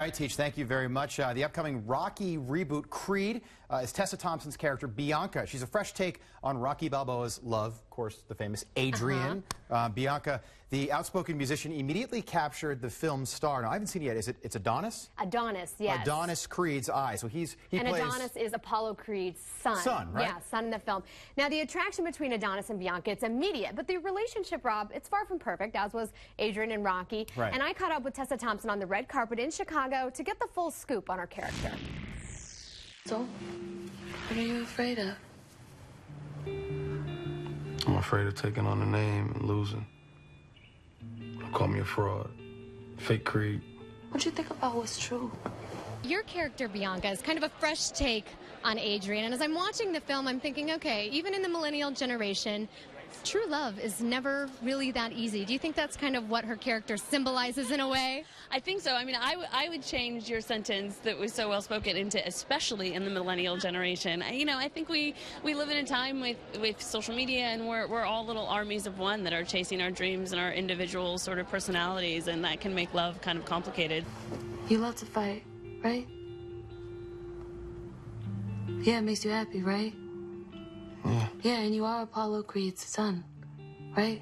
All right, Teach, thank you very much. The upcoming Rocky reboot, Creed, is Tessa Thompson's character, Bianca. She's a fresh take on Rocky Balboa's love, of course, the famous Adrian. Bianca, the outspoken musician, immediately captured the film's star. Now, I haven't seen it yet. It's Adonis? Adonis, yes. Adonis Creed's eye. So he plays... Adonis is Apollo Creed's son. Son, right? Yeah, son in the film. Now, the attraction between Adonis and Bianca, it's immediate. But the relationship, Rob, it's far from perfect, as was Adrian and Rocky. Right. And I caught up with Tessa Thompson on the red carpet in Chicago to get the full scoop on her character. So, what are you afraid of? I'm afraid of taking on a name and losing. They'll call me a fraud. Fake Creed. What'd you think about what's true? Your character, Bianca, is kind of a fresh take on Adrian. And as I'm watching the film, I'm thinking, okay, even in the millennial generation, true love is never really that easy. Do you think that's kind of what her character symbolizes in a way? I think so. I mean, I would change your sentence that was so well spoken into especially in the millennial generation. You know, I think we live in a time with social media, and we're all little armies of one that are chasing our dreams and our individual sort of personalities, and that can make love kind of complicated. You love to fight, right? Yeah, it makes you happy, right? Yeah. Yeah, and you are Apollo Creed's son, right?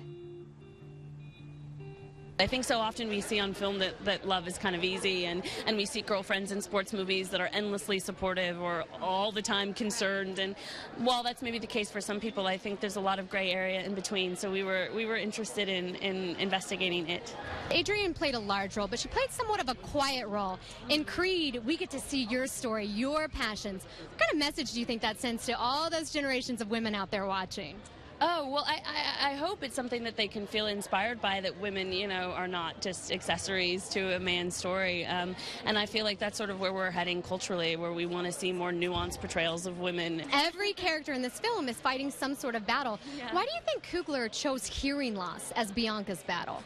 I think so often we see on film that love is kind of easy, and we see girlfriends in sports movies that are endlessly supportive or all the time concerned. And while that's maybe the case for some people, I think there's a lot of gray area in between. So we were interested in investigating it. Adrian played a large role, but she played somewhat of a quiet role. In Creed, we get to see your story, your passions. What kind of message do you think that sends to all those generations of women out there watching? Oh, well, I hope it's something that they can feel inspired by, that women, you know, are not just accessories to a man's story. And I feel like that's sort of where we're heading culturally, where we want to see more nuanced portrayals of women. Every character in this film is fighting some sort of battle. Yeah. Why do you think Coogler chose hearing loss as Bianca's battle?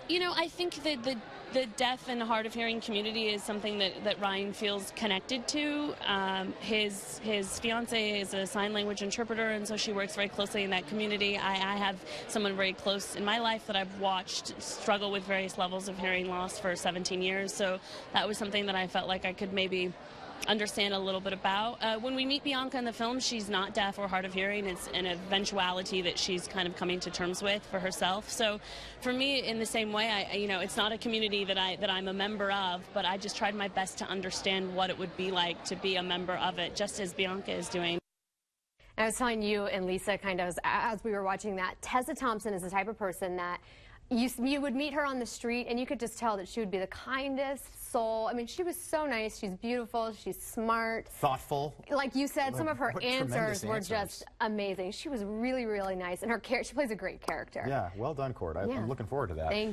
You know, I think that the deaf and hard of hearing community is something that Ryan feels connected to. His fiance is a sign language interpreter, and so she works very closely in that community. I have someone very close in my life that I've watched struggle with various levels of hearing loss for 17 years, so that was something that I felt like I could maybe understand a little bit about. When we meet Bianca in the film, she's not deaf or hard of hearing. It's an eventuality that she's kind of coming to terms with for herself. So for me, in the same way, you know, it's not a community that I'm a member of, but I just tried my best to understand what it would be like to be a member of it, just as Bianca is doing. I was telling you and Lisa, kind of as we were watching that, Tessa Thompson is the type of person that you would meet her on the street and you could just tell that she would be the kindest soul. I mean, she was so nice. She's beautiful. She's smart. Thoughtful. Like you said, some of her answers were just amazing. She was really, really nice. And she plays a great character. Yeah, well done, Court. I'm looking forward to that. Thank you.